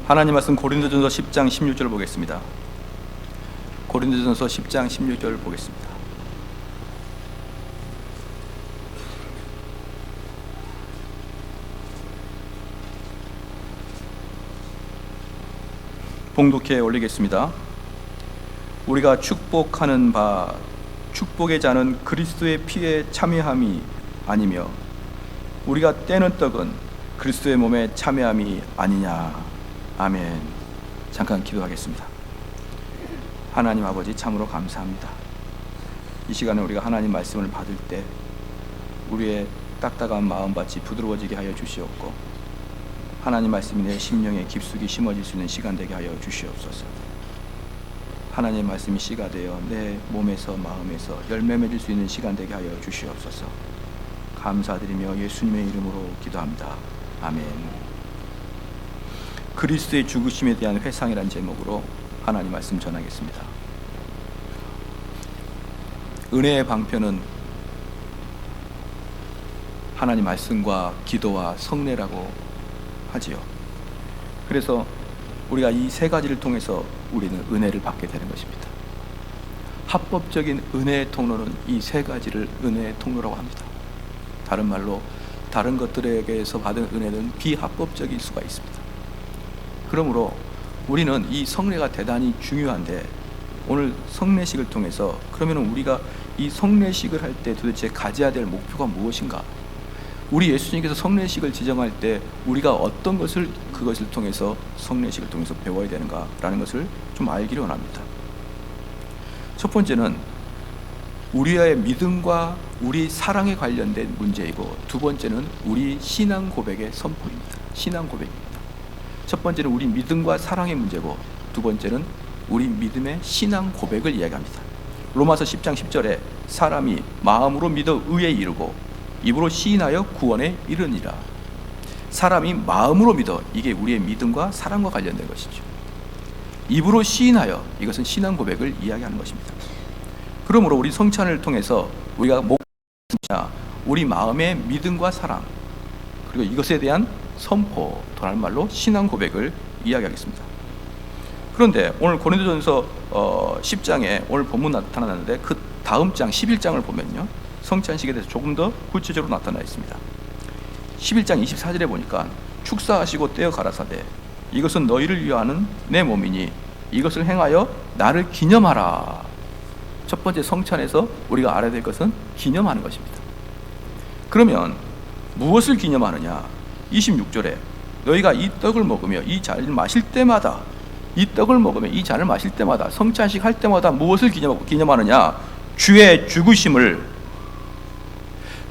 하나님 말씀 고린도전서 10장 16절 보겠습니다. 고린도전서 10장 16절 보겠습니다. 봉독해 올리겠습니다. 우리가 축복하는 바 축복의 자는 그리스도의 피에 참여함이 아니며 우리가 떼는 떡은 그리스도의 몸에 참여함이 아니냐. 아멘. 잠깐 기도하겠습니다. 하나님 아버지, 참으로 감사합니다. 이 시간에 우리가 하나님 말씀을 받을 때 우리의 딱딱한 마음밭이 부드러워지게 하여 주시옵고, 하나님 말씀이 내 심령에 깊숙이 심어질 수 있는 시간 되게 하여 주시옵소서. 하나님 말씀이 씨가 되어 내 몸에서 마음에서 열매 맺을 수 있는 시간 되게 하여 주시옵소서. 감사드리며 예수님의 이름으로 기도합니다. 아멘. 그리스도의 죽으심에 대한 회상이라는 제목으로 하나님 말씀 전하겠습니다. 은혜의 방편은 하나님 말씀과 기도와 성례라고 하지요. 그래서 우리가 이 세 가지를 통해서 우리는 은혜를 받게 되는 것입니다. 합법적인 은혜의 통로는 이 세 가지를 은혜의 통로라고 합니다. 다른 말로 다른 것들에게서 받은 은혜는 비합법적일 수가 있습니다. 그러므로 우리는 이 성례가 대단히 중요한데, 오늘 성례식을 통해서 그러면 우리가 이 성례식을 할 때 도대체 가져야 될 목표가 무엇인가? 우리 예수님께서 성례식을 지정할 때 우리가 어떤 것을 그것을 통해서 성례식을 통해서 배워야 되는가라는 것을 좀 알기를 원합니다. 첫 번째는 우리의 믿음과 우리 사랑에 관련된 문제이고, 두 번째는 우리 신앙 고백의 선포입니다. 신앙 고백입니다. 첫 번째는 우리 믿음과 사랑의 문제고, 두 번째는 우리 믿음의 신앙 고백을 이야기합니다. 로마서 10장 10절에 사람이 마음으로 믿어 의에 이르고 입으로 시인하여 구원에 이르니라. 사람이 마음으로 믿어, 이게 우리의 믿음과 사랑과 관련된 것이죠. 입으로 시인하여, 이것은 신앙 고백을 이야기하는 것입니다. 그러므로 우리 성찬을 통해서 우리가 목표냐, 우리 마음의 믿음과 사랑, 그리고 이것에 대한 선포, 다른 말로 신앙 고백을 이야기하겠습니다. 그런데 오늘 고린도전서 10장에 오늘 본문 나타났는데, 그 다음 장 11장을 보면요, 성찬식에 대해서 조금 더 구체적으로 나타나 있습니다. 11장 24절에 보니까 축사하시고 떼어 가라사대 이것은 너희를 위하는 내 몸이니 이것을 행하여 나를 기념하라. 첫 번째 성찬에서 우리가 알아야 될 것은 기념하는 것입니다. 그러면 무엇을 기념하느냐? 26절에 너희가 이 떡을 먹으며 이 잔을 마실 때마다, 이 떡을 먹으며 이 잔을 마실 때마다, 성찬식 할 때마다 무엇을 기념하느냐? 주의 죽으심을,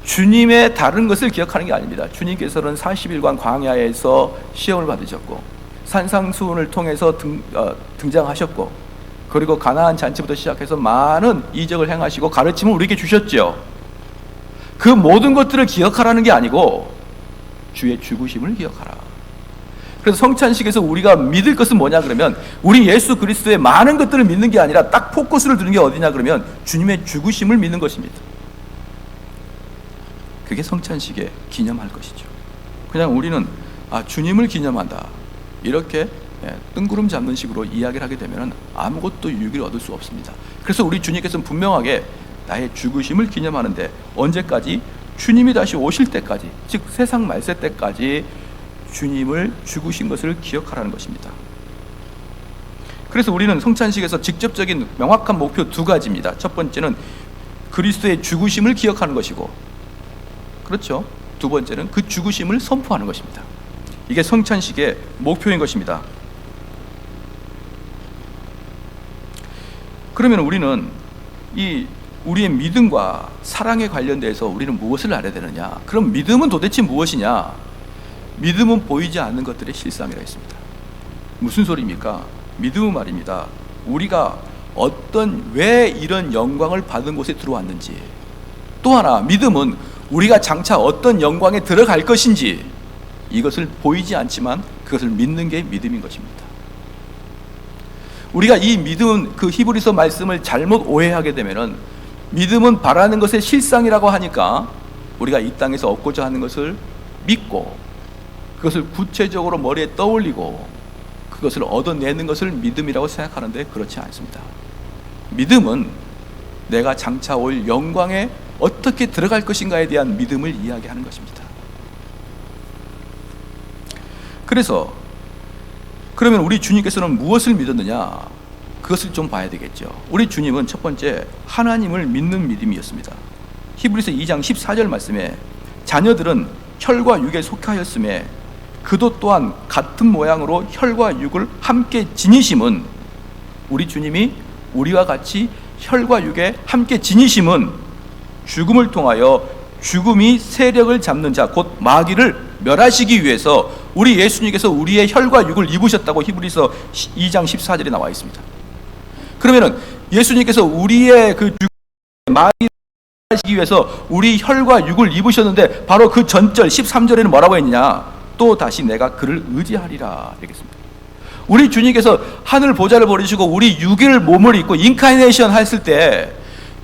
주님의 다른 것을 기억하는 게 아닙니다. 주님께서는 40일간 광야에서 시험을 받으셨고, 산상수훈을 통해서 등장하셨고, 그리고 가나안 잔치부터 시작해서 많은 이적을 행하시고 가르침을 우리에게 주셨죠. 그 모든 것들을 기억하라는 게 아니고 주의 죽으심을 기억하라. 그래서 성찬식에서 우리가 믿을 것은 뭐냐 그러면, 우리 예수 그리스도의 많은 것들을 믿는 게 아니라 딱 포커스를 두는 게 어디냐 그러면 주님의 죽으심을 믿는 것입니다. 그게 성찬식의 기념할 것이죠. 그냥 우리는 주님을 기념한다, 이렇게 뜬구름 잡는 식으로 이야기를 하게 되면 아무것도 유익을 얻을 수 없습니다. 그래서 우리 주님께서는 분명하게 나의 죽으심을 기념하는데, 언제까지? 주님이 다시 오실 때까지, 즉 세상 말세 때까지 주님을 죽으신 것을 기억하라는 것입니다. 그래서 우리는 성찬식에서 직접적인 명확한 목표 두 가지입니다. 첫 번째는 그리스도의 죽으심을 기억하는 것이고, 그렇죠, 두 번째는 그 죽으심을 선포하는 것입니다. 이게 성찬식의 목표인 것입니다. 그러면 우리는 우리의 믿음과 사랑에 관련돼서 우리는 무엇을 알아야 되느냐? 그럼 믿음은 도대체 무엇이냐? 믿음은 보이지 않는 것들의 실상이라 했습니다. 무슨 소리입니까? 믿음은 말입니다, 우리가 왜 이런 영광을 받은 곳에 들어왔는지, 또 하나 믿음은 우리가 장차 어떤 영광에 들어갈 것인지, 이것을 보이지 않지만 그것을 믿는 게 믿음인 것입니다. 우리가 이 믿음은, 그 히브리서 말씀을 잘못 오해하게 되면은, 믿음은 바라는 것의 실상이라고 하니까 우리가 이 땅에서 얻고자 하는 것을 믿고 그것을 구체적으로 머리에 떠올리고 그것을 얻어내는 것을 믿음이라고 생각하는데 그렇지 않습니다. 믿음은 내가 장차 올 영광에 어떻게 들어갈 것인가에 대한 믿음을 이야기하는 것입니다. 그래서 그러면 우리 주님께서는 무엇을 믿었느냐? 그것을 좀 봐야 되겠죠. 우리 주님은 첫 번째 하나님을 믿는 믿음이었습니다. 히브리서 2장 14절 말씀에 자녀들은 혈과 육에 속하였음에 그도 또한 같은 모양으로 혈과 육을 함께 지니심은, 우리 주님이 우리와 같이 혈과 육에 함께 지니심은 죽음을 통하여 죽음이 세력을 잡는 자 곧 마귀를 멸하시기 위해서 우리 예수님께서 우리의 혈과 육을 입으셨다고 히브리서 2장 14절에 나와 있습니다. 그러면은 예수님께서 우리의 그 마귀를 멸하시기 위해서 우리 혈과 육을 입으셨는데 바로 그 전절 13절에는 뭐라고 했느냐? 또 다시 내가 그를 의지하리라 되겠습니다. 우리 주님께서 하늘 보좌를 버리시고 우리 육일 몸을 입고 인카네이션 했을 때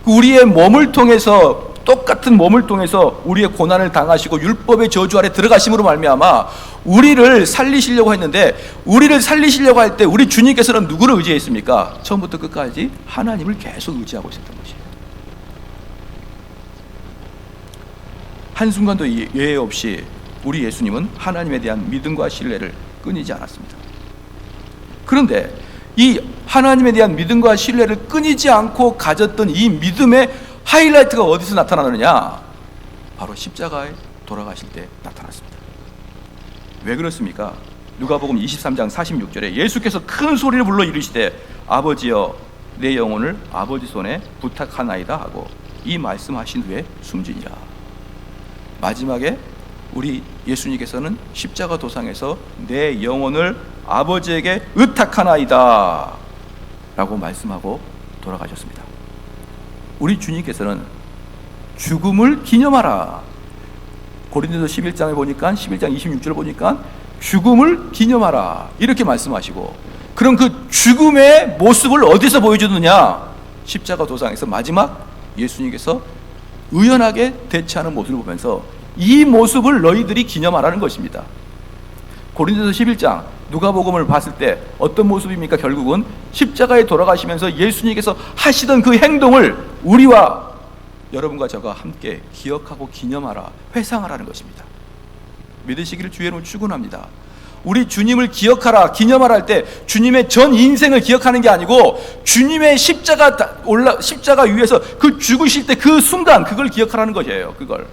우리의 몸을 통해서, 똑같은 몸을 통해서 우리의 고난을 당하시고 율법의 저주 아래 들어가심으로 말미암아 우리를 살리시려고 했는데, 우리를 살리시려고 할 때 우리 주님께서는 누구를 의지했습니까? 처음부터 끝까지 하나님을 계속 의지하고 있었던 것이에요. 한순간도 예외 없이 우리 예수님은 하나님에 대한 믿음과 신뢰를 끊이지 않았습니다. 그런데 이 하나님에 대한 믿음과 신뢰를 끊이지 않고 가졌던 이 믿음의 하이라이트가 어디서 나타나느냐? 바로 십자가에 돌아가실 때 나타났습니다. 왜 그렇습니까? 누가복음 23장 46절에 예수께서 큰 소리를 불러 이르시되 아버지여 내 영혼을 아버지 손에 부탁하나이다 하고 이 말씀하신 후에 숨지니라. 마지막에 우리 예수님께서는 십자가 도상에서 내 영혼을 아버지에게 의탁하나이다 라고 말씀하고 돌아가셨습니다. 우리 주님께서는 죽음을 기념하라. 고린도서 11장에 보니까 11장 26절을 보니까 죽음을 기념하라 이렇게 말씀하시고, 그럼 그 죽음의 모습을 어디서 보여주느냐? 십자가 도상에서 마지막 예수님께서 의연하게 대처하는 모습을 보면서 이 모습을 너희들이 기념하라는 것입니다. 고린도서 11장 누가복음을 봤을 때 어떤 모습입니까? 결국은 십자가에 돌아가시면서 예수님께서 하시던 그 행동을 우리와 여러분과 저가 함께 기억하고 기념하라, 회상하라는 것입니다. 믿으시기를 주의 이름으로 축원합니다. 우리 주님을 기억하라, 기념하라 할 때 주님의 전 인생을 기억하는 게 아니고 주님의 십자가 위에서 그 죽으실 때 그 순간, 그걸 기억하라는 것이에요. 그걸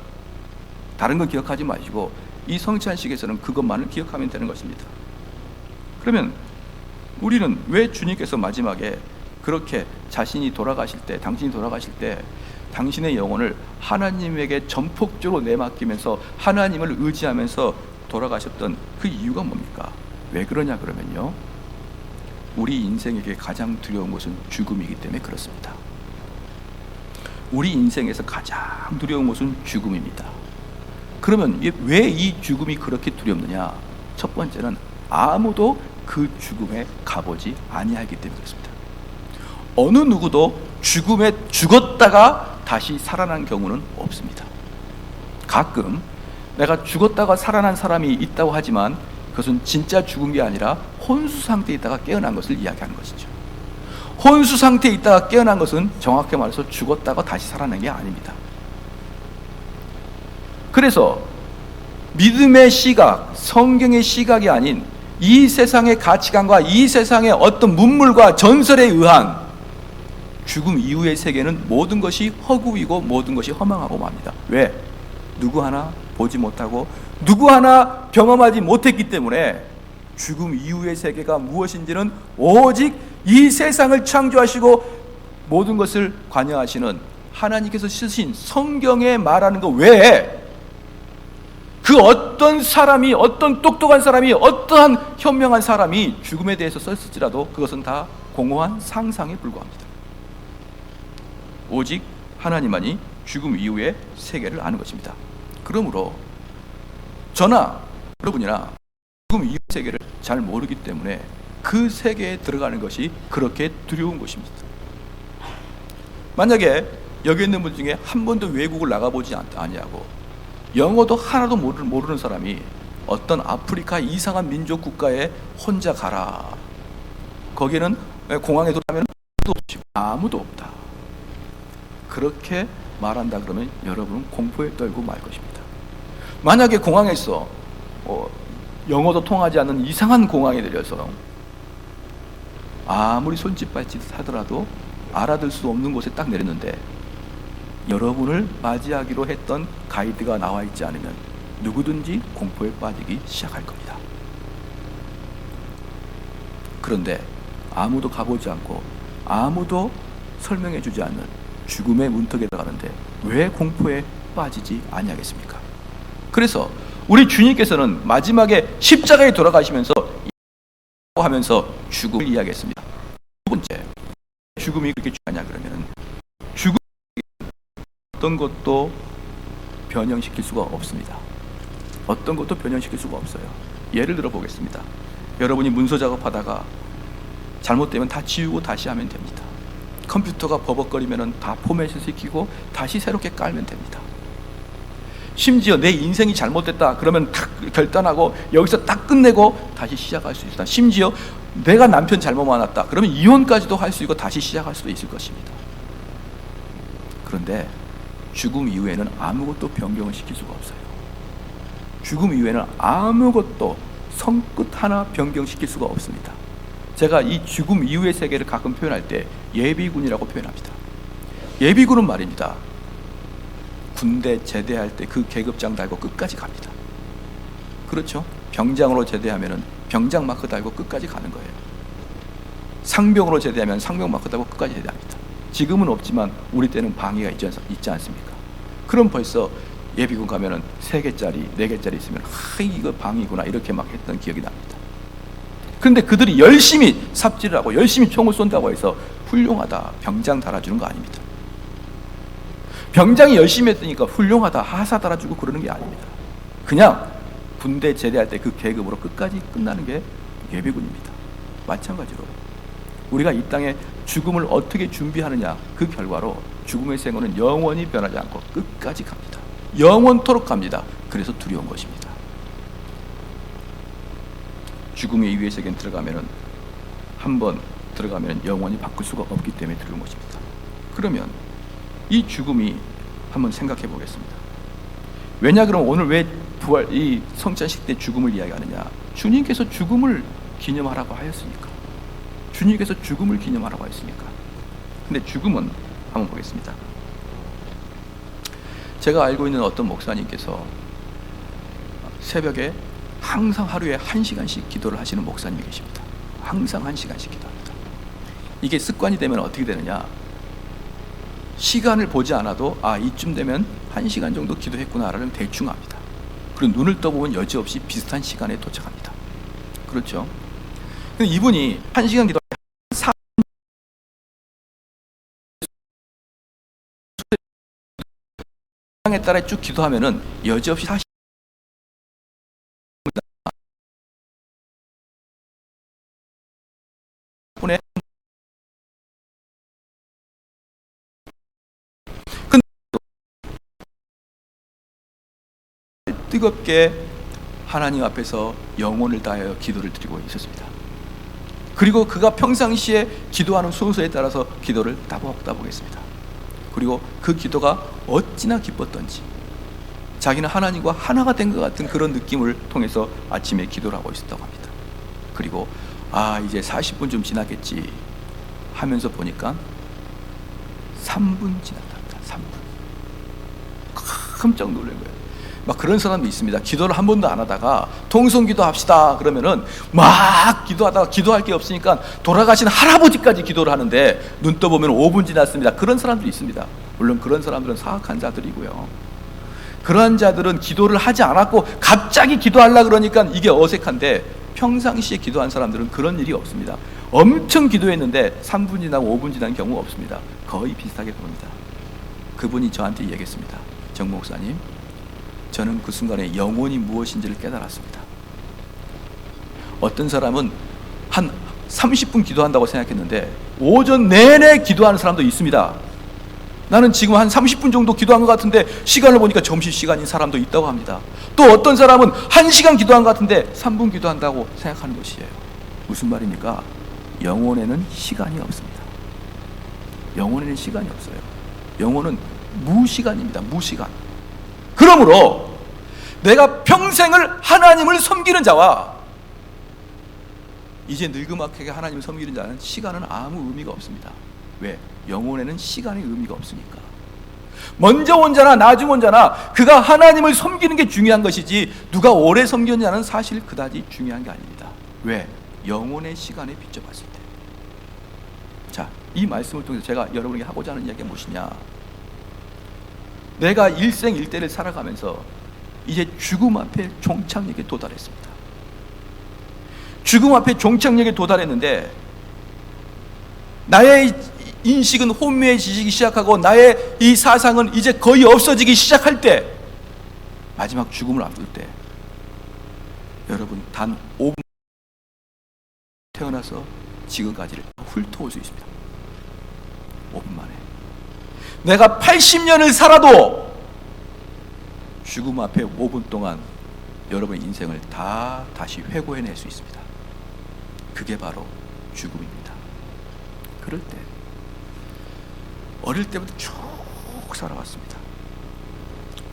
다른 거 기억하지 마시고 이 성찬식에서는 그것만을 기억하면 되는 것입니다. 그러면 우리는 왜 주님께서 마지막에 그렇게 자신이 돌아가실 때, 당신이 돌아가실 때 당신의 영혼을 하나님에게 전폭적으로 내맡기면서 하나님을 의지하면서 돌아가셨던 그 이유가 뭡니까? 왜 그러냐 그러면요, 우리 인생에게 가장 두려운 것은 죽음이기 때문에 그렇습니다. 우리 인생에서 가장 두려운 것은 죽음입니다. 그러면 왜 이 죽음이 그렇게 두렵느냐? 첫 번째는 아무도 그 죽음에 가보지 아니하기 때문에 그렇습니다. 어느 누구도 죽음에 죽었다가 다시 살아난 경우는 없습니다. 가끔 내가 죽었다가 살아난 사람이 있다고 하지만 그것은 진짜 죽은 게 아니라 혼수 상태에 있다가 깨어난 것을 이야기하는 것이죠. 혼수 상태에 있다가 깨어난 것은 정확히 말해서 죽었다가 다시 살아난 게 아닙니다. 그래서 믿음의 시각, 성경의 시각이 아닌 이 세상의 가치관과 이 세상의 어떤 문물과 전설에 의한 죽음 이후의 세계는 모든 것이 허구이고 모든 것이 허망하고 맙니다. 왜? 누구 하나 보지 못하고 누구 하나 경험하지 못했기 때문에 죽음 이후의 세계가 무엇인지는 오직 이 세상을 창조하시고 모든 것을 관여하시는 하나님께서 쓰신 성경에 말하는 것 외에 그 어떤 사람이, 어떤 똑똑한 사람이, 어떠한 현명한 사람이 죽음에 대해서 썼을지라도 그것은 다 공허한 상상에 불과합니다. 오직 하나님만이 죽음 이후의 세계를 아는 것입니다. 그러므로 저나 여러분이나 죽음 이후의 세계를 잘 모르기 때문에 그 세계에 들어가는 것이 그렇게 두려운 것입니다. 만약에 여기 있는 분 중에 한 번도 외국을 나가보지 아니하고 영어도 하나도 모르는 사람이 어떤 아프리카 이상한 민족 국가에 혼자 가라. 거기는 공항에 들어가면 아무도 없다. 그렇게 말한다 그러면 여러분은 공포에 떨고 말 것입니다. 만약에 공항에서 영어도 통하지 않는 이상한 공항에 내려서 아무리 손짓 발짓 하더라도 알아들 수 없는 곳에 딱 내렸는데 여러분을 맞이하기로 했던 가이드가 나와 있지 않으면 누구든지 공포에 빠지기 시작할 겁니다. 그런데 아무도 가보지 않고 아무도 설명해 주지 않는 죽음의 문턱에 들어가는데 왜 공포에 빠지지 아니하겠습니까? 그래서 우리 주님께서는 마지막에 십자가에 돌아가시면서 하면서 죽음을 이야기했습니다. 두 번째, 죽음이 그렇게 중요하냐 그러면 죽음 어떤 것도 변형시킬 수가 없습니다. 어떤 것도 변형시킬 수가 없어요. 예를 들어 보겠습니다. 여러분이 문서 작업하다가 잘못되면 다 지우고 다시 하면 됩니다. 컴퓨터가 버벅거리면 다 포맷을 시키고 다시 새롭게 깔면 됩니다. 심지어 내 인생이 잘못됐다 그러면 딱 결단하고 여기서 딱 끝내고 다시 시작할 수 있다. 심지어 내가 남편 잘못 만났다 그러면 이혼까지도 할 수 있고 다시 시작할 수도 있을 것입니다. 그런데 죽음 이후에는 아무것도 변경을 시킬 수가 없어요. 죽음 이후에는 아무것도 손끝 하나 변경시킬 수가 없습니다. 제가 이 죽음 이후의 세계를 가끔 표현할 때 예비군이라고 표현합니다. 예비군은 말입니다. 군대 제대할 때 그 계급장 달고 끝까지 갑니다. 그렇죠? 병장으로 제대하면 병장 마크 달고 끝까지 가는 거예요. 상병으로 제대하면 상병 마크 달고 끝까지 제대합니다. 지금은 없지만 우리 때는 방위가 있지 않습니까? 그럼 벌써 예비군 가면은 3개짜리 4개짜리 있으면 이거 방위구나 이렇게 막 했던 기억이 납니다. 그런데 그들이 열심히 삽질을 하고 열심히 총을 쏜다고 해서 훌륭하다 병장 달아주는 거 아닙니다. 병장이 열심히 했으니까 훌륭하다 하사 달아주고 그러는 게 아닙니다. 그냥 군대 제대할 때 그 계급으로 끝까지 끝나는 게 예비군입니다. 마찬가지로 우리가 이 땅에 죽음을 어떻게 준비하느냐 그 결과로 죽음의 생원은 영원히 변하지 않고 끝까지 갑니다. 영원토록 갑니다. 그래서 두려운 것입니다. 죽음의 이후의 세계에 들어가면은 한번 들어가면 영원히 바꿀 수가 없기 때문에 두려운 것입니다. 그러면 이 죽음이 한번 생각해 보겠습니다. 왜냐 그러면 오늘 왜 부활 이 성찬식 때 죽음을 이야기하느냐? 주님께서 죽음을 기념하라고 하였으니까. 주님께서 죽음을 기념하라고 하였으니까. 근데 죽음은 한번 보겠습니다. 제가 알고 있는 어떤 목사님께서 새벽에 항상 하루에 1시간씩 기도를 하시는 목사님이 계십니다. 항상 1시간씩 기도합니다. 이게 습관이 되면 어떻게 되느냐? 시간을 보지 않아도 이쯤 되면 1시간 정도 기도했구나라는 대충 압니다. 그리고 눈을 떠보면 여지없이 비슷한 시간에 도착합니다. 그렇죠? 근데 이분이 1시간 기도 에 따라 쭉 기도하면은 여지없이 40분에 뜨겁게 하나님 앞에서 영혼을 다하여 기도를 드리고 있었습니다. 그리고 그가 평상시에 기도하는 순서에 따라서 기도를 따복따복했습니다. 그리고 그 기도가 어찌나 기뻤던지 자기는 하나님과 하나가 된 것 같은 그런 느낌을 통해서 아침에 기도를 하고 있었다고 합니다. 그리고 이제 40분 좀 지났겠지 하면서 보니까 3분 지났답니다. 3분. 깜짝 놀란 거예요. 막 그런 사람도 있습니다. 기도를 한 번도 안 하다가 통성기도 합시다 그러면은 막 기도하다가 기도할 게 없으니까 돌아가신 할아버지까지 기도를 하는데 눈 떠보면 5분 지났습니다. 그런 사람도 있습니다. 물론 그런 사람들은 사악한 자들이고요. 그러한 자들은 기도를 하지 않았고 갑자기 기도하려고 그러니까 이게 어색한데 평상시에 기도한 사람들은 그런 일이 없습니다. 엄청 기도했는데 3분 지나고 5분 지난 경우 없습니다. 거의 비슷하게 봅니다. 그분이 저한테 얘기했습니다. 정 목사님, 저는 그 순간에 영혼이 무엇인지를 깨달았습니다. 어떤 사람은 한 30분 기도한다고 생각했는데 오전 내내 기도하는 사람도 있습니다. 나는 지금 한 30분 정도 기도한 것 같은데 시간을 보니까 점심시간인 사람도 있다고 합니다. 또 어떤 사람은 1시간 기도한 것 같은데 3분 기도한다고 생각하는 것이에요. 무슨 말입니까? 영혼에는 시간이 없습니다. 영혼에는 시간이 없어요. 영혼은 무시간입니다. 무시간. 그러므로 내가 평생을 하나님을 섬기는 자와 이제 늙음악하게 하나님을 섬기는 자는 시간은 아무 의미가 없습니다. 왜? 영혼에는 시간의 의미가 없으니까. 먼저 온 자나 나중 온 자나 그가 하나님을 섬기는 게 중요한 것이지 누가 오래 섬겼냐는 사실 그다지 중요한 게 아닙니다. 왜? 영혼의 시간에 비춰봤을 때. 자, 이 말씀을 통해서 제가 여러분에게 하고자 하는 이야기가 무엇이냐, 내가 일생일대를 살아가면서 이제 죽음 앞에 종착역에 도달했습니다. 죽음 앞에 종착역에 도달했는데 나의 인식은 혼미해지기 시작하고 나의 이 사상은 이제 거의 없어지기 시작할 때, 마지막 죽음을 앞둘 때 여러분 단 5분 태어나서 지금까지를 훑어올 수 있습니다. 5분 만에. 내가 80년을 살아도 죽음 앞에 5분 동안 여러분의 인생을 다 다시 회고해낼 수 있습니다. 그게 바로 죽음입니다. 그럴 때 어릴 때부터 쭉 살아왔습니다.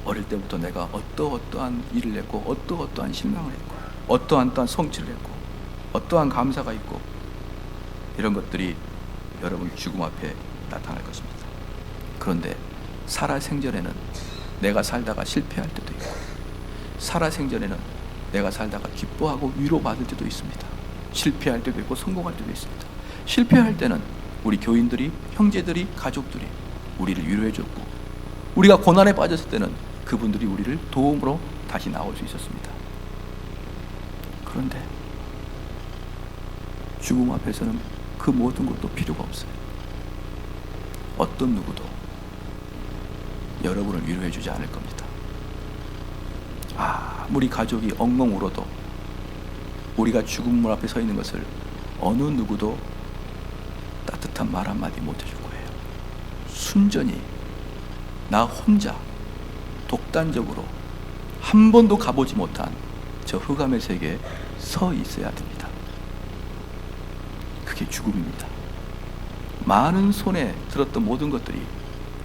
어릴 때부터 내가 어떠한 일을 했고 어떠한 실망을 했고 어떠한 성취를 했고 어떠한 감사가 있고 이런 것들이 여러분 죽음 앞에 나타날 것입니다. 그런데 살아생전에는 내가 살다가 실패할 때도 있고 살아생전에는 내가 살다가 기뻐하고 위로받을 때도 있습니다. 실패할 때도 있고 성공할 때도 있습니다. 실패할 때는 우리 교인들이, 형제들이, 가족들이 우리를 위로해줬고 우리가 고난에 빠졌을 때는 그분들이 우리를 도움으로 다시 나올 수 있었습니다. 그런데 죽음 앞에서는 그 모든 것도 필요가 없어요. 어떤 누구도 여러분을 위로해주지 않을 겁니다. 아무리 가족이 엉엉 울어도 우리가 죽음 앞에 서 있는 것을 어느 누구도 따뜻한 말 한마디 못 해줄 거예요. 순전히 나 혼자 독단적으로 한 번도 가보지 못한 저 흑암의 세계에 서 있어야 됩니다. 그게 죽음입니다. 많은 손에 들었던 모든 것들이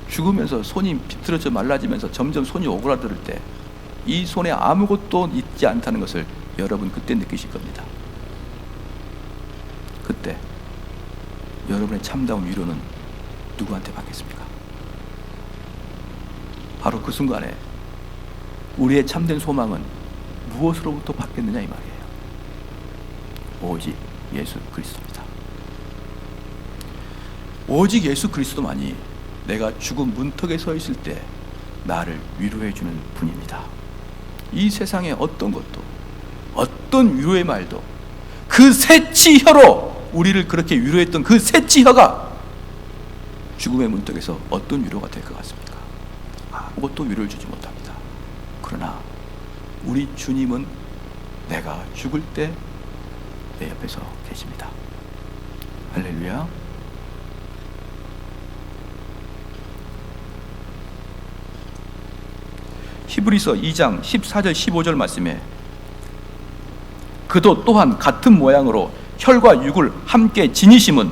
죽으면서 손이 비틀어져 말라지면서 점점 손이 오그라들 때 이 손에 아무것도 있지 않다는 것을 여러분 그때 느끼실 겁니다. 그때 여러분의 참다운 위로는 누구한테 받겠습니까? 바로 그 순간에 우리의 참된 소망은 무엇으로부터 받겠느냐 이 말이에요. 오직 예수 그리스도입니다. 오직 예수 그리스도만이 내가 죽음 문턱에 서 있을 때 나를 위로해 주는 분입니다. 이 세상의 어떤 것도, 어떤 위로의 말도, 그 새치혀로 우리를 그렇게 위로했던 그 새치혀가 죽음의 문턱에서 어떤 위로가 될 것 같습니까? 아무것도 위로를 주지 못합니다. 그러나 우리 주님은 내가 죽을 때 내 옆에서 계십니다. 할렐루야. 히브리서 2장 14절 15절 말씀에 그도 또한 같은 모양으로 혈과 육을 함께 지니심은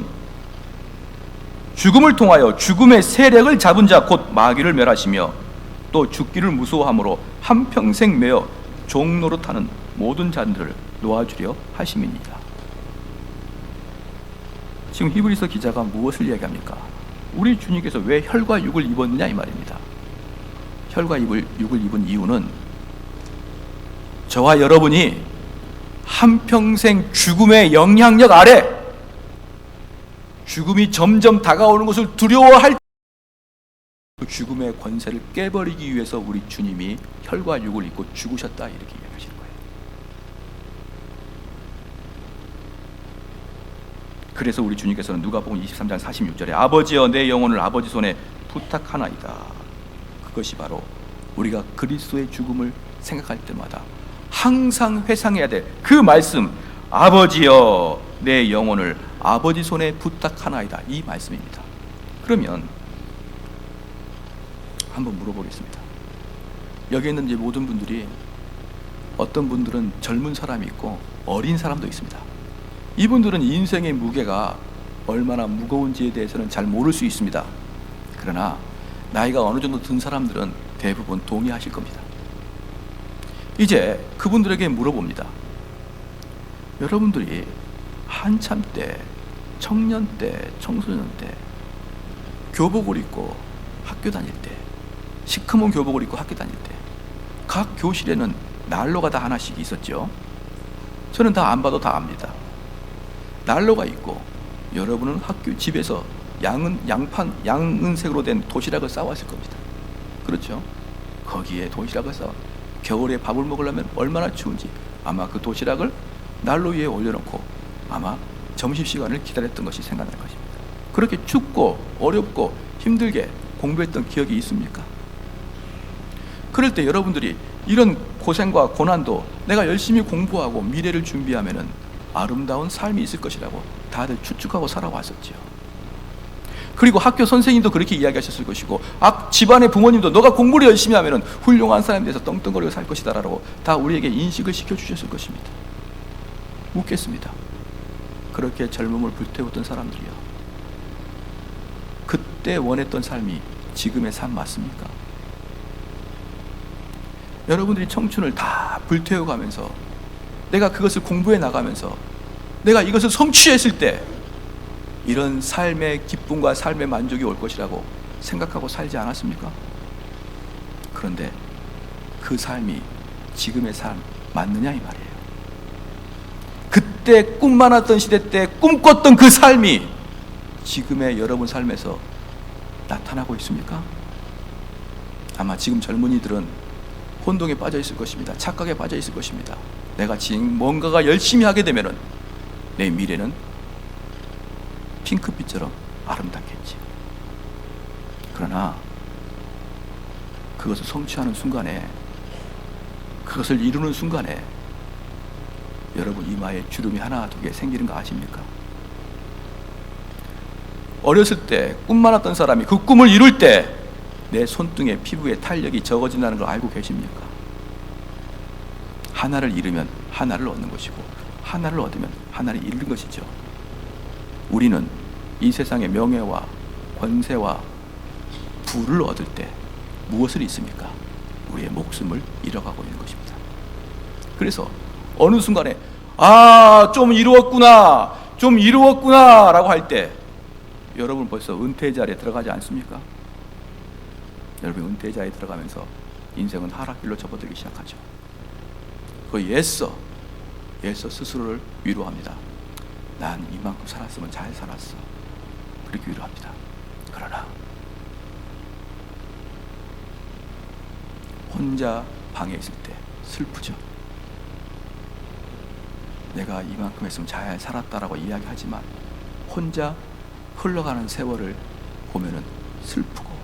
죽음을 통하여 죽음의 세력을 잡은 자 곧 마귀를 멸하시며 또 죽기를 무서워함으로 한평생 매어 종노릇하는 모든 자들을 놓아주려 하심이니이다. 지금 히브리서 기자가 무엇을 이야기합니까? 우리 주님께서 왜 혈과 육을 입었느냐 이 말입니다. 혈과 육을 입은 이유는 저와 여러분이 한평생 죽음의 영향력 아래 죽음이 점점 다가오는 것을 두려워할 때 그 죽음의 권세를 깨버리기 위해서 우리 주님이 혈과 육을 입고 죽으셨다 이렇게 이야기하시는 거예요. 그래서 우리 주님께서는 누가복음 23장 46절에 아버지여 내 영혼을 아버지 손에 부탁하나이다. 그것이 바로 우리가 그리스도의 죽음을 생각할 때마다 항상 회상해야 될 그 말씀, 아버지여 내 영혼을 아버지 손에 부탁하나이다 이 말씀입니다. 그러면 한번 물어보겠습니다. 여기 있는 이제 모든 분들이, 어떤 분들은 젊은 사람이 있고 어린 사람도 있습니다. 이분들은 인생의 무게가 얼마나 무거운지에 대해서는 잘 모를 수 있습니다. 그러나 나이가 어느 정도 든 사람들은 대부분 동의하실 겁니다. 이제 그분들에게 물어봅니다. 여러분들이 한참 때, 청년 때, 청소년 때 교복을 입고 학교 다닐 때, 시커먼 교복을 입고 학교 다닐 때 각 교실에는 난로가 다 하나씩 있었죠. 저는 다 안 봐도 다 압니다. 난로가 있고, 여러분은 학교 집에서 양은색으로 된 도시락을 싸왔을 겁니다. 그렇죠? 거기에 도시락을 싸, 겨울에 밥을 먹으려면 얼마나 추운지 아마 그 도시락을 난로 위에 올려놓고 아마 점심시간을 기다렸던 것이 생각날 것입니다. 그렇게 춥고 어렵고 힘들게 공부했던 기억이 있습니까? 그럴 때 여러분들이 이런 고생과 고난도 내가 열심히 공부하고 미래를 준비하면은 아름다운 삶이 있을 것이라고 다들 추측하고 살아왔었지요. 그리고 학교 선생님도 그렇게 이야기하셨을 것이고, 집안의 부모님도 너가 공부를 열심히 하면은 훌륭한 사람이 돼서 떵떵거리고 살 것이다 라고 다 우리에게 인식을 시켜주셨을 것입니다. 묻겠습니다. 그렇게 젊음을 불태웠던 사람들이요, 그때 원했던 삶이 지금의 삶 맞습니까? 여러분들이 청춘을 다 불태워가면서, 내가 그것을 공부해 나가면서 내가 이것을 성취했을 때 이런 삶의 기쁨과 삶의 만족이 올 것이라고 생각하고 살지 않았습니까? 그런데 그 삶이 지금의 삶 맞느냐 이 말이에요. 그때 꿈 많았던 시대 때 꿈꿨던 그 삶이 지금의 여러분 삶에서 나타나고 있습니까? 아마 지금 젊은이들은 혼동에 빠져 있을 것입니다. 착각에 빠져 있을 것입니다. 내가 지금 뭔가가 열심히 하게 되면은 내 미래는 핑크빛처럼 아름답겠지. 그러나 그것을 성취하는 순간에, 그것을 이루는 순간에 여러분 이마에 주름이 하나 두 개 생기는 거 아십니까? 어렸을 때 꿈 많았던 사람이 그 꿈을 이룰 때 내 손등에 피부에 탄력이 적어진다는 걸 알고 계십니까? 하나를 잃으면 하나를 얻는 것이고, 하나를 얻으면 하나를 잃는 것이죠. 우리는 이 세상의 명예와 권세와 부를 얻을 때 무엇을 잃습니까? 우리의 목숨을 잃어가고 있는 것입니다. 그래서 어느 순간에 좀 이루었구나 라고 할 때 여러분 벌써 은퇴자리에 들어가지 않습니까? 여러분 은퇴자리에 들어가면서 인생은 하락길로 접어들기 시작하죠. 그 애써 스스로를 위로합니다. 난 이만큼 살았으면 잘 살았어. 그렇게 위로합니다. 그러나 혼자 방에 있을 때 슬프죠. 내가 이만큼 했으면 잘 살았다라고 이야기하지만 혼자 흘러가는 세월을 보면은 슬프고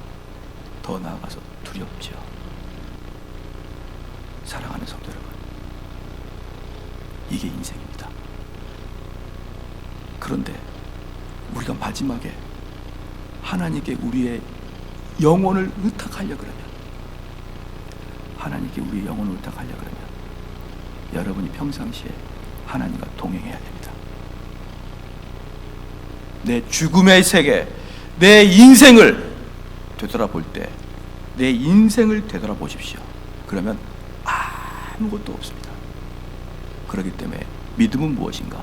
더 나아가서 두렵죠. 사랑하는 성도 여러분, 이게 인생입니다. 그런데 우리가 마지막에 하나님께 우리의 영혼을 의탁하려 그러면, 여러분이 평상시에 하나님과 동행해야 됩니다. 내 죽음의 세계, 내 인생을 되돌아볼 때 내 인생을 되돌아보십시오. 그러면 아무것도 없습니다. 그렇기 때문에 믿음은 무엇인가?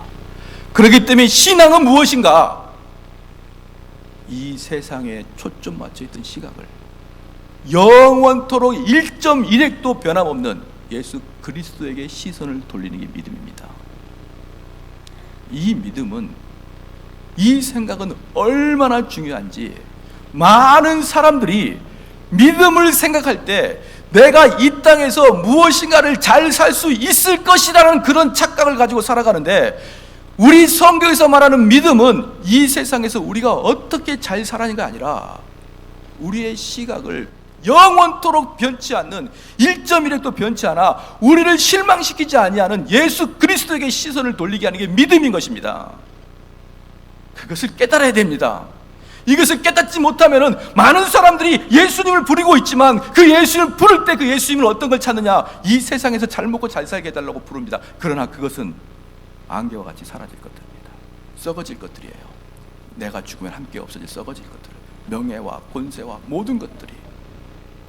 그렇기 때문에 신앙은 무엇인가? 이 세상에 초점 맞춰 있던 시각을 영원토록 1.1핵도 변함없는 예수 그리스도에게 시선을 돌리는 게 믿음입니다. 이 믿음은, 이 생각은 얼마나 중요한지, 많은 사람들이 믿음을 생각할 때 내가 이 땅에서 무엇인가를 잘 살 수 있을 것이라는 그런 착각을 가지고 살아가는데, 우리 성경에서 말하는 믿음은 이 세상에서 우리가 어떻게 잘 살아가는가 아니라 우리의 시각을 영원토록 변치 않는, 1.1핵도 변치 않아 우리를 실망시키지 아니하는 예수 그리스도에게 시선을 돌리게 하는 게 믿음인 것입니다. 그것을 깨달아야 됩니다. 이것을 깨닫지 못하면은 많은 사람들이 예수님을 부르고 있지만 그 예수님을 부를 때 그 예수님은 어떤 걸 찾느냐? 이 세상에서 잘 먹고 잘 살게 해달라고 부릅니다. 그러나 그것은 안개와 같이 사라질 것들입니다. 썩어질 것들이에요. 내가 죽으면 함께 없어질 썩어질 것들, 명예와 권세와 모든 것들이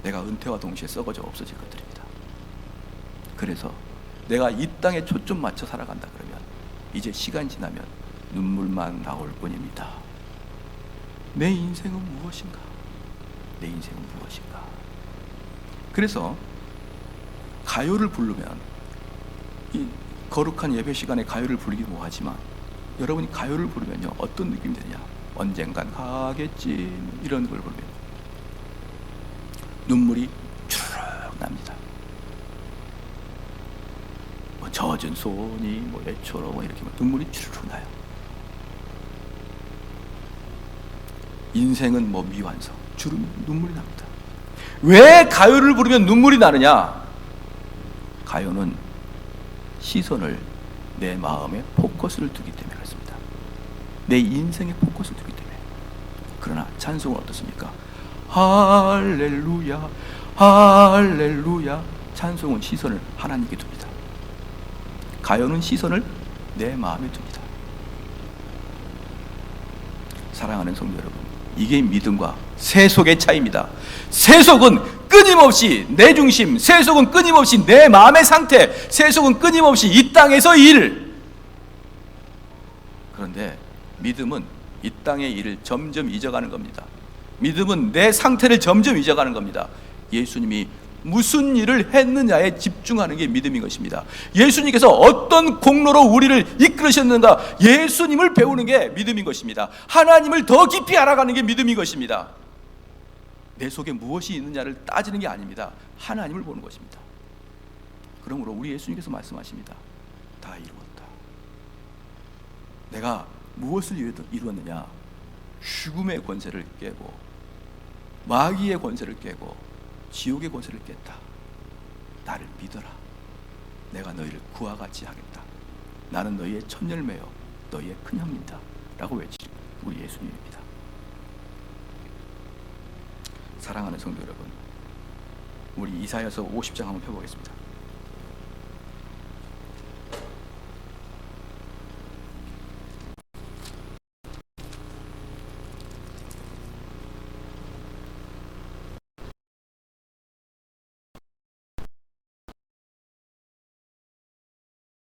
내가 은퇴와 동시에 썩어져 없어질 것들입니다. 그래서 내가 이 땅에 초점 맞춰 살아간다 그러면 이제 시간 지나면 눈물만 나올 뿐입니다. 내 인생은 무엇인가? 내 인생은 무엇인가? 그래서 가요를 부르면, 이 거룩한 예배 시간에 가요를 부르기 뭐하지만 여러분이 가요를 부르면요 어떤 느낌이 드냐? 언젠간 가겠지 이런 걸 부르면 눈물이 주르륵 납니다. 뭐 젖은 손이 뭐 애초로 뭐 이렇게 눈물이 주르륵 나요. 인생은 뭐 미완성, 주름 눈물이 납니다. 왜 가요를 부르면 눈물이 나느냐? 가요는 시선을 내 마음에 포커스를 두기 때문에 그렇습니다. 내 인생에 포커스를 두기 때문에. 그러나 찬송은 어떻습니까? 할렐루야 할렐루야. 찬송은 시선을 하나님께 둡니다. 가요는 시선을 내 마음에 둡니다. 사랑하는 성도 여러분, 이게 믿음과 세속의 차이입니다. 세속은 끊임없이 내 중심, 세속은 끊임없이 내 마음의 상태, 세속은 끊임없이 이 땅에서 일. 그런데 믿음은 이 땅의 일을 점점 잊어가는 겁니다. 믿음은 내 상태를 점점 잊어가는 겁니다. 예수님이 무슨 일을 했느냐에 집중하는 게 믿음인 것입니다. 예수님께서 어떤 공로로 우리를 이끌으셨는가, 예수님을 배우는 게 믿음인 것입니다. 하나님을 더 깊이 알아가는 게 믿음인 것입니다. 내 속에 무엇이 있느냐를 따지는 게 아닙니다. 하나님을 보는 것입니다. 그러므로 우리 예수님께서 말씀하십니다. 다 이루었다. 내가 무엇을 이루었느냐? 죽음의 권세를 깨고 마귀의 권세를 깨고 지옥의 권세를 깼다. 나를 믿어라. 내가 너희를 그와 같이 하겠다. 나는 너희의 첫열매요 너희의 큰 형님이다 라고 외치는 우리 예수님입니다. 사랑하는 성도 여러분, 우리 이사야서 50장 한번 펴보겠습니다.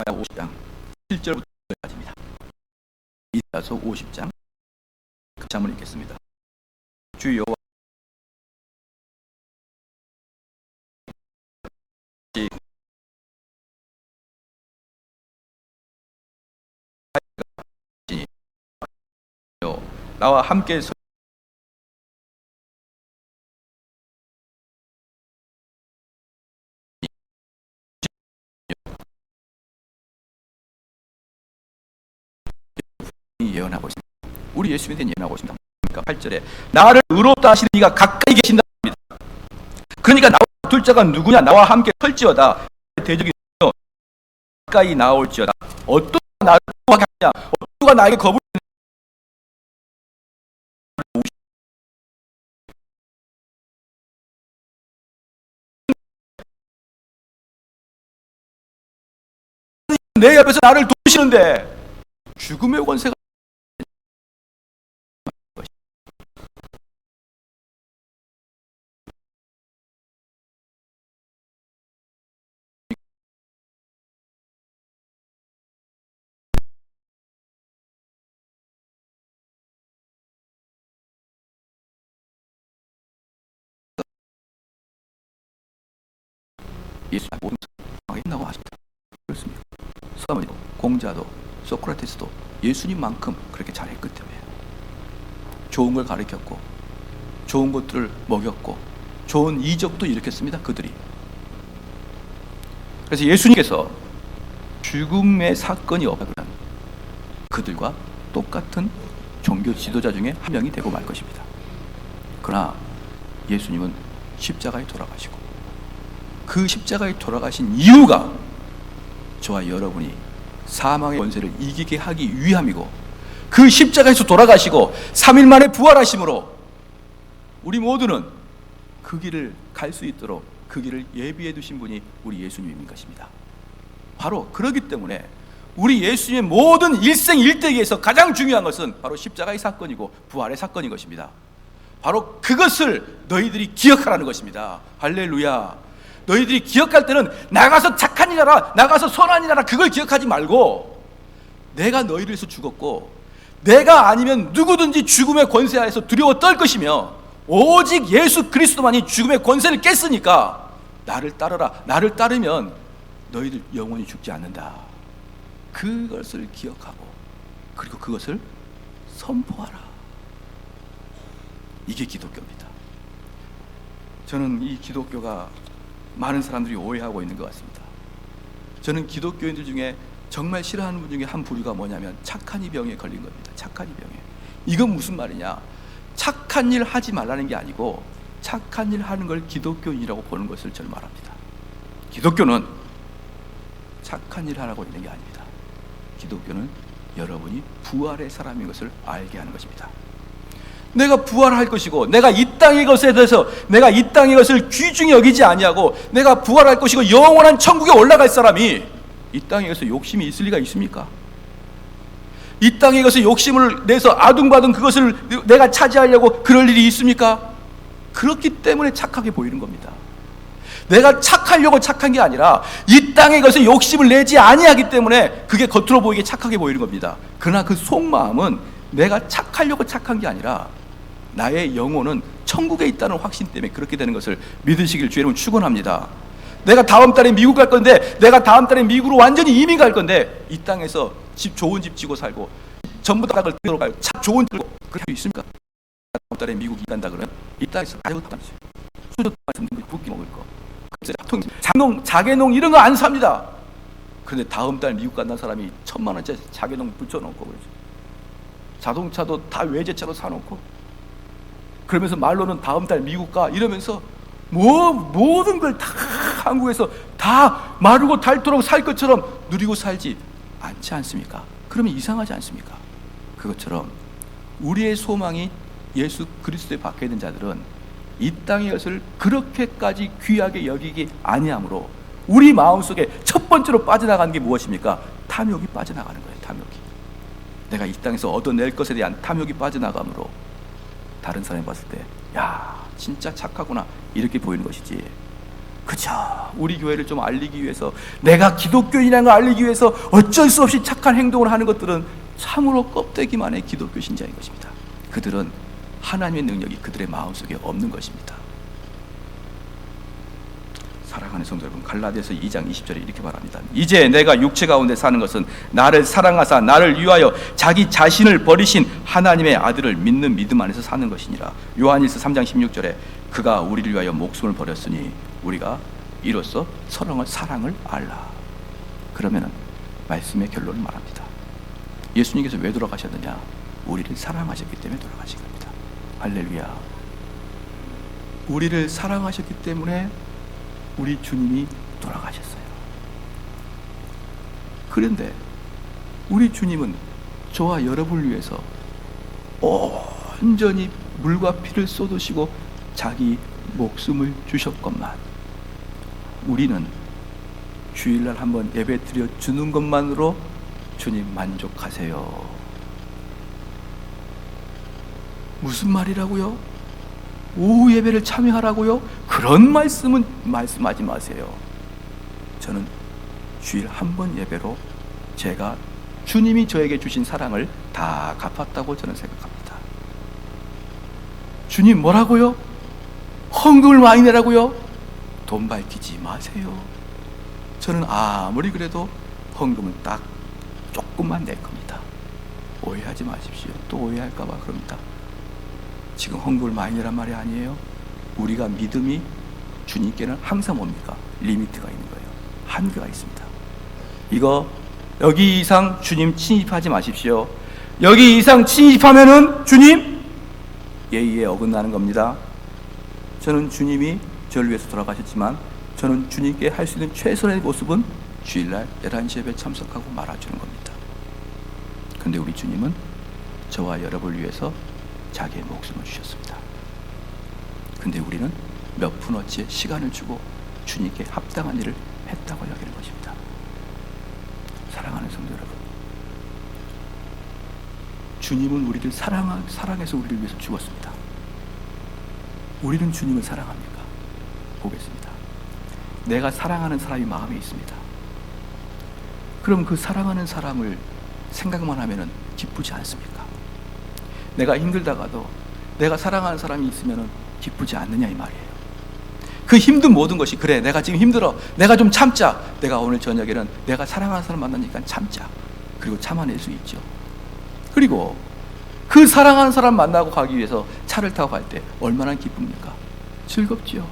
이사야 50장 7절부터 9절까지입니다. 이사야서 50장 같이 한번 읽겠습니다. 주 여호와 나와 함께 예언하고 있습니다. 우리 예수님에 대한 예언하고 있습니다. 그러니까 8절에 나를 의롭다 하시는 이가 가까이 계신다 합니다. 그러니까 나와 둘 자가 누구냐? 나와 함께 설지어다. 대적이 가까이 나올지어다. 어떤 나를 하게 하냐? 어떤 나에게 겁을 내 옆에서 나를 도우시는데 죽음의 권세가 예수 모든 망했다고 하십니다. 그렇습니다. 서가모니도 공자도 소크라테스도 예수님만큼 그렇게 잘했기 때문에 좋은 걸 가르쳤고 좋은 것들을 먹였고 좋은 이적도 일으켰습니다. 그들이. 그래서 예수님께서 죽음의 사건이 없다면 그들과 똑같은 종교 지도자 중에 한 명이 되고 말 것입니다. 그러나 예수님은 십자가에 돌아가시고 그 십자가에 돌아가신 이유가 저와 여러분이 사망의 권세를 이기게 하기 위함이고 그 십자가에서 돌아가시고 3일 만에 부활하심으로 우리 모두는 그 길을 갈 수 있도록 그 길을 예비해 두신 분이 우리 예수님인 것입니다. 바로 그렇기 때문에 우리 예수님의 모든 일생일대기에서 가장 중요한 것은 바로 십자가의 사건이고 부활의 사건인 것입니다. 바로 그것을 너희들이 기억하라는 것입니다. 할렐루야. 너희들이 기억할 때는 나가서 착한 일 하라, 나가서 선한 일 하라, 그걸 기억하지 말고 내가 너희를 위해서 죽었고 내가 아니면 누구든지 죽음의 권세 하에서 두려워 떨 것이며 오직 예수 그리스도만이 죽음의 권세를 깼으니까 나를 따르라. 나를 따르면 너희들 영원히 죽지 않는다. 그것을 기억하고 그리고 그것을 선포하라. 이게 기독교입니다. 저는 이 기독교가 많은 사람들이 오해하고 있는 것 같습니다. 저는 기독교인들 중에 정말 싫어하는 분 중에 한 부류가 뭐냐면 착한 이 병에 걸린 겁니다. 착한 이 병에. 이건 무슨 말이냐? 착한 일 하지 말라는 게 아니고 착한 일 하는 걸 기독교인이라고 보는 것을 저는 말합니다. 기독교는 착한 일 하라고 있는 게 아닙니다. 기독교는 여러분이 부활의 사람인 것을 알게 하는 것입니다. 내가 부활할 것이고 내가 이 땅의 것에 대해서 내가 이 땅의 것을 귀중히 여기지 아니하고 내가 부활할 것이고 영원한 천국에 올라갈 사람이 이 땅에 것에 욕심이 있을 리가 있습니까? 이 땅에 것에 욕심을 내서 아둥바둥 그것을 내가 차지하려고 그럴 일이 있습니까? 그렇기 때문에 착하게 보이는 겁니다. 내가 착하려고 착한 게 아니라 이 땅의 것에 욕심을 내지 아니하기 때문에 그게 겉으로 보이게 착하게 보이는 겁니다. 그러나 그 속마음은 내가 착하려고 착한 게 아니라 나의 영혼은 천국에 있다는 확신 때문에 그렇게 되는 것을 믿으시길 주의 이름으로 축원합니다. 내가 다음 달에 미국 갈 건데 내가 다음 달에 미국으로 완전히 이민 갈 건데 이 땅에서 집 좋은 집 지고 살고 전부 다 그걸 들어가요. 차 좋은 집 그렇게 할 수 있습니까? 다음 달에 미국 간다 그러면 이 땅에서 가져도 담지 수저 말씀 붓기 먹을 거 자농 자개농 이런 거 안 삽니다. 그런데 다음 달 미국 간다는 사람이 1,000만 원짜리 자개농 붙여놓고 그러죠. 자동차도 다 외제차로 사놓고 그러면서 말로는 다음 달 미국 가 이러면서 모든 걸 다 한국에서 다 마르고 닳도록 살 것처럼 누리고 살지 않지 않습니까? 그러면 이상하지 않습니까? 그것처럼 우리의 소망이 예수 그리스도에 박혀 있는 자들은 이 땅의 것을 그렇게까지 귀하게 여기기 아니하므로 우리 마음속에 첫 번째로 빠져나가는 게 무엇입니까? 탐욕이 빠져나가는 거예요. 탐욕이. 내가 이 땅에서 얻어낼 것에 대한 탐욕이 빠져나가므로 다른 사람이 봤을 때 야 진짜 착하구나 이렇게 보이는 것이지. 그쵸? 우리 교회를 좀 알리기 위해서 내가 기독교인이라는 걸 알리기 위해서 어쩔 수 없이 착한 행동을 하는 것들은 참으로 껍데기만의 기독교 신자인 것입니다. 그들은 하나님의 능력이 그들의 마음속에 없는 것입니다. 사랑하는 성도 여러분, 갈라디아서 2장 20절에 이렇게 말합니다. 이제 내가 육체 가운데 사는 것은 나를 사랑하사 나를 위하여 자기 자신을 버리신 하나님의 아들을 믿는 믿음 안에서 사는 것이니라. 요한일서 3장 16절에 그가 우리를 위하여 목숨을 버렸으니 우리가 이로써 서로의 사랑을 알라. 그러면은 말씀의 결론을 말합니다. 예수님께서 왜 돌아가셨느냐? 우리를 사랑하셨기 때문에 돌아가신 겁니다. 할렐루야. 우리를 사랑하셨기 때문에 우리 주님이 돌아가셨어요. 그런데 우리 주님은 저와 여러분을 위해서 온전히 물과 피를 쏟으시고 자기 목숨을 주셨건만 우리는 주일날 한번 예배 드려 주는 것만으로 주님 만족하세요. 무슨 말이라고요? 오후 예배를 참여하라고요? 그런 말씀은 말씀하지 마세요. 저는 주일 한 번 예배로 제가 주님이 저에게 주신 사랑을 다 갚았다고 저는 생각합니다. 주님 뭐라고요? 헌금을 많이 내라고요? 돈 밝히지 마세요. 저는 아무리 그래도 헌금은 딱 조금만 낼 겁니다. 오해하지 마십시오. 또 오해할까 봐 그럽니다. 지금 헌금을 많이 내란 말이 아니에요. 우리가 믿음이 주님께는 항상 뭡니까? 리미트가 있는 거예요. 한계가 있습니다. 이거 여기 이상 주님 침입하지 마십시오. 여기 이상 침입하면은 주님 예의에 어긋나는 겁니다. 저는 주님이 저를 위해서 돌아가셨지만 저는 주님께 할 수 있는 최선의 모습은 주일날 11시 예배 참석하고 말아주는 겁니다. 근데 우리 주님은 저와 여러분을 위해서 자기의 목숨을 주셨습니다. 근데 우리는 몇 푼어치의 시간을 주고 주님께 합당한 일을 했다고 여기는 것입니다. 사랑하는 성도 여러분, 주님은 우리를 사랑해서 우리를 위해서 죽었습니다. 우리는 주님을 사랑합니까? 보겠습니다. 내가 사랑하는 사람이 마음에 있습니다. 그럼 그 사랑하는 사람을 생각만 하면 기쁘지 않습니까? 내가 힘들다가도 내가 사랑하는 사람이 있으면 기쁘지 않느냐 이 말이에요. 그 힘든 모든 것이, 그래 내가 지금 힘들어, 내가 좀 참자, 내가 오늘 저녁에는 내가 사랑하는 사람 만나니까 참자, 그리고 참아낼 수 있죠. 그리고 그 사랑하는 사람 만나고 가기 위해서 차를 타고 갈 때 얼마나 기쁩니까? 즐겁지요.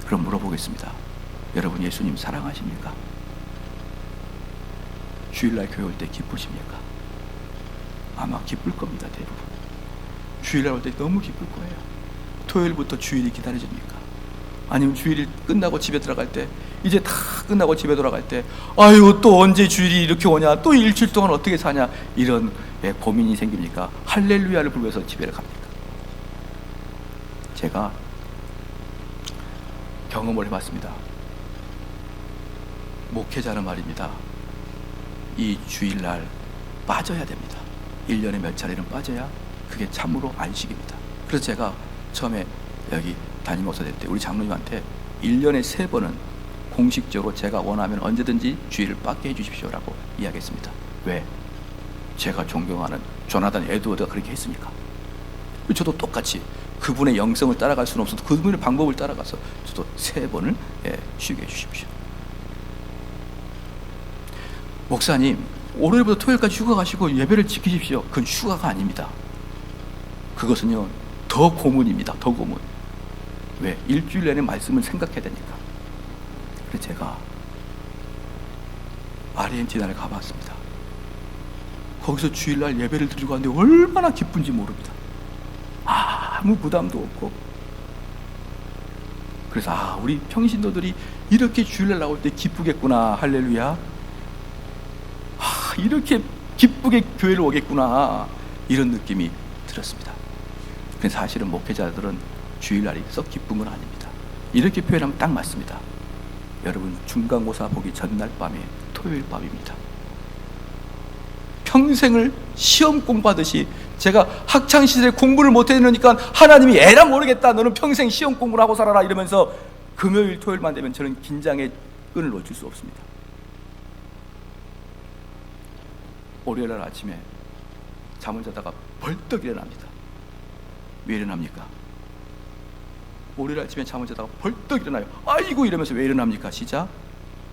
그럼 물어보겠습니다. 여러분 예수님 사랑하십니까? 주일날 교회 올 때 기쁘십니까? 아마 기쁠 겁니다. 대부분 주일날 올 때 너무 기쁠 거예요. 토요일부터 주일이 기다려집니까? 아니면 주일이 끝나고 집에 들어갈 때, 이제 다 끝나고 집에 돌아갈 때, 아유 또 언제 주일이 이렇게 오냐, 또 일주일 동안 어떻게 사냐, 이런 고민이 생깁니까? 할렐루야를 부르면서 집에 갑니까? 제가 경험을 해봤습니다. 목회자는 말입니다, 이 주일날 빠져야 됩니다. 1년에 몇 차례는 빠져야 그게 참으로 안식입니다. 그래서 제가 처음에 여기 담임 목사 될 때 우리 장로님한테 1년에 3번은 공식적으로 제가 원하면 언제든지 주일을 빠게 해주십시오라고 이야기했습니다. 왜? 제가 존경하는 조나단 에드워드가 그렇게 했으니까. 저도 똑같이 그분의 영성을 따라갈 수는 없어도 그분의 방법을 따라가서 저도 3번을 쉬게 해주십시오. 목사님 월요일부터 토요일까지 휴가 가시고 예배를 지키십시오. 그건 휴가가 아닙니다. 그것은요 더 고문입니다. 더 고문. 왜? 일주일 내내 말씀을 생각해야 되니까. 그래서 제가 아르헨티나를 가봤습니다. 거기서 주일날 예배를 드리고 왔는데 얼마나 기쁜지 모릅니다. 아무 부담도 없고. 그래서 우리 평신도들이 이렇게 주일날 나올 때 기쁘겠구나. 할렐루야. 이렇게 기쁘게 교회를 오겠구나, 이런 느낌이 들었습니다. 그래서 사실은 목회자들은 주일날이 썩 기쁜 건 아닙니다. 이렇게 표현하면 딱 맞습니다. 여러분 중간고사 보기 전날 밤에 토요일 밤입니다. 평생을 시험 공부하듯이, 제가 학창시절에 공부를 못해놓으니까 하나님이 에라 모르겠다, 너는 평생 시험 공부를 하고 살아라 이러면서 금요일 토요일만 되면 저는 긴장의 끈을 놓칠 수 없습니다. 월요일날 아침에 잠을 자다가 벌떡 일어납니다. 왜 일어납니까? 월요일 아침에 잠을 자다가 벌떡 일어나요. 아이고 이러면서 왜 일어납니까? 시작.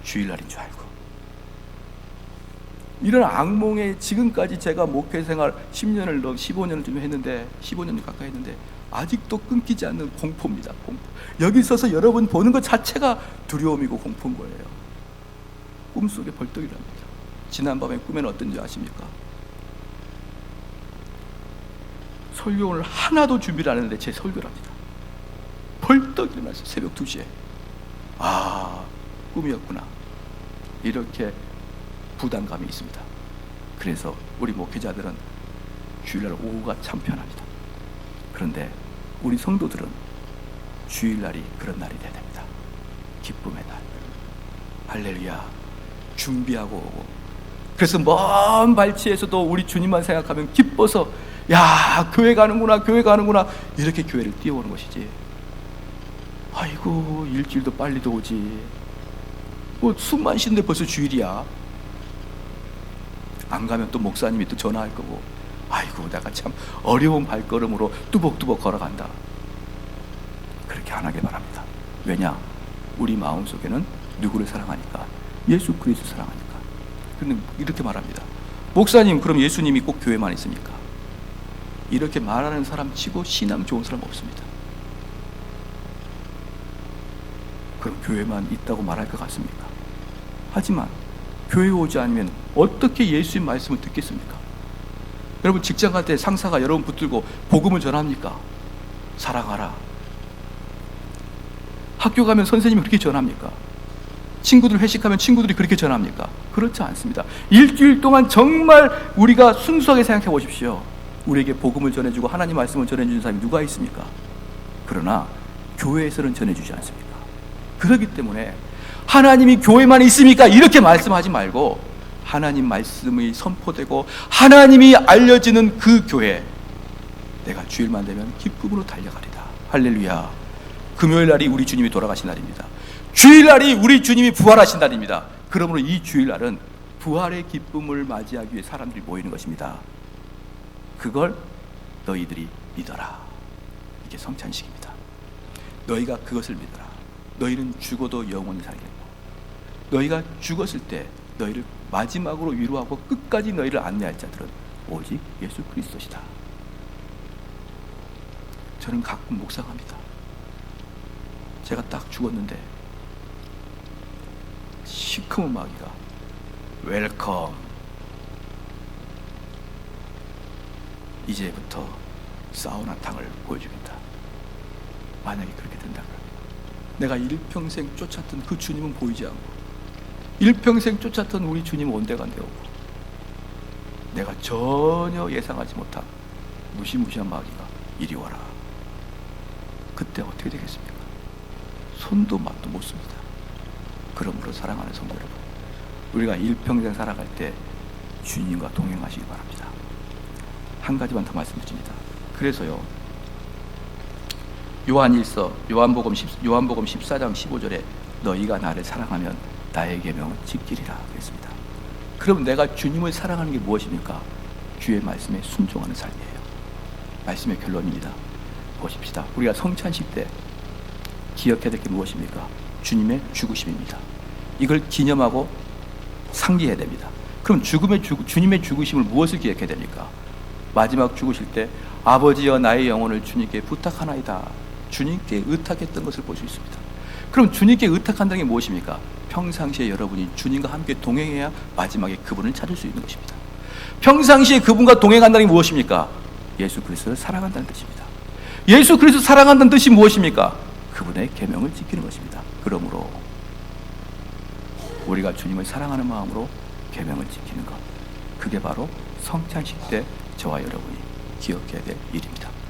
주일날인 줄 알고. 이런 악몽에 지금까지 제가 목회생활 10년을 15년을 좀 했는데, 15년 가까이 했는데 아직도 끊기지 않는 공포입니다. 공포. 여기 있어서 여러분 보는 것 자체가 두려움이고 공포인 거예요. 꿈속에 벌떡 일어납니다. 지난밤에 꿈에는 어떤지 아십니까? 설교 오늘 하나도 준비를 안 했는데 제 설교를 합니다. 벌떡 일어나서 새벽 2시에 꿈이었구나, 이렇게 부담감이 있습니다. 그래서 우리 목회자들은 주일날 오후가 참 편합니다. 그런데 우리 성도들은 주일날이 그런 날이 돼야 됩니다. 기쁨의 날. 할렐루야. 준비하고 오고. 그래서 먼 발치에서도 우리 주님만 생각하면 기뻐서, 야 교회 가는구나, 교회 가는구나, 이렇게 교회를 뛰어오는 것이지. 아이고 일주일도 빨리도 오지, 뭐 숨만 쉬는데 벌써 주일이야. 안 가면 또 목사님이 또 전화할 거고, 아이고 내가 참 어려운 발걸음으로 뚜벅뚜벅 걸어간다. 그렇게 안 하길 바랍니다. 왜냐? 우리 마음속에는 누구를 사랑하니까? 예수 그리스도 사랑하니까. 근데 이렇게 말합니다. 목사님 그럼 예수님이 꼭 교회만 있습니까? 이렇게 말하는 사람 치고 신앙 좋은 사람 없습니다. 그럼 교회만 있다고 말할 것 같습니까? 하지만 교회 오지 않으면 어떻게 예수의 말씀을 듣겠습니까? 여러분 직장 갈 때 상사가 여러분 붙들고 복음을 전합니까? 사랑하라. 학교 가면 선생님이 그렇게 전합니까? 친구들 회식하면 친구들이 그렇게 전합니까? 그렇지 않습니다. 일주일 동안 정말 우리가 순수하게 생각해 보십시오. 우리에게 복음을 전해주고 하나님 말씀을 전해주는 사람이 누가 있습니까? 그러나 교회에서는 전해주지 않습니까? 그렇기 때문에 하나님이 교회만 있습니까? 이렇게 말씀하지 말고 하나님 말씀이 선포되고 하나님이 알려지는 그 교회, 내가 주일만 되면 기쁨으로 달려가리다. 할렐루야. 금요일 날이 우리 주님이 돌아가신 날입니다. 주일날이 우리 주님이 부활하신 날입니다. 그러므로 이 주일날은 부활의 기쁨을 맞이하기 위해 사람들이 모이는 것입니다. 그걸 너희들이 믿어라. 이게 성찬식입니다. 너희가 그것을 믿어라. 너희는 죽어도 영원히 살겠고, 너희가 죽었을 때 너희를 마지막으로 위로하고 끝까지 너희를 안내할 자들은 오직 예수 그리스도시다. 저는 가끔 묵상합니다. 제가 딱 죽었는데 시커먼 마귀가 웰컴, 이제부터 사우나탕을 보여주겠다. 만약에 그렇게 된다면 내가 일평생 쫓았던 그 주님은 보이지 않고, 일평생 쫓았던 우리 주님은 온데간데 없고, 내가 전혀 예상하지 못한 무시무시한 마귀가 이리 와라. 그때 어떻게 되겠습니까? 손도 맛도 못 씁니다. 그러므로 사랑하는 성도 여러분, 우리가 일평생 살아갈 때 주님과 동행하시기 바랍니다. 한 가지만 더 말씀드립니다. 그래서요, 요한복음 14장 15절에 너희가 나를 사랑하면 나의 계명을 지키리라 그랬습니다. 그럼 내가 주님을 사랑하는 게 무엇입니까? 주의 말씀에 순종하는 삶이에요. 말씀의 결론입니다. 보십시다. 우리가 성찬식 때 기억해야 될 게 무엇입니까? 주님의 죽으심입니다. 이걸 기념하고 상기해야 됩니다. 그럼 주님의 죽으심을 무엇을 기억해야 됩니까? 마지막 죽으실 때 아버지여 나의 영혼을 주님께 부탁하나이다. 주님께 의탁했던 것을 볼 수 있습니다. 그럼 주님께 의탁한다는 게 무엇입니까? 평상시에 여러분이 주님과 함께 동행해야 마지막에 그분을 찾을 수 있는 것입니다. 평상시에 그분과 동행한다는 게 무엇입니까? 예수 그리스도를 사랑한다는 뜻입니다. 예수 그리스도 사랑한다는 뜻이 무엇입니까? 그분의 계명을 지키는 것입니다. 그러므로 우리가 주님을 사랑하는 마음으로 계명을 지키는 것, 그게 바로 성찬식 때 저와 여러분이 기억해야 될 일입니다.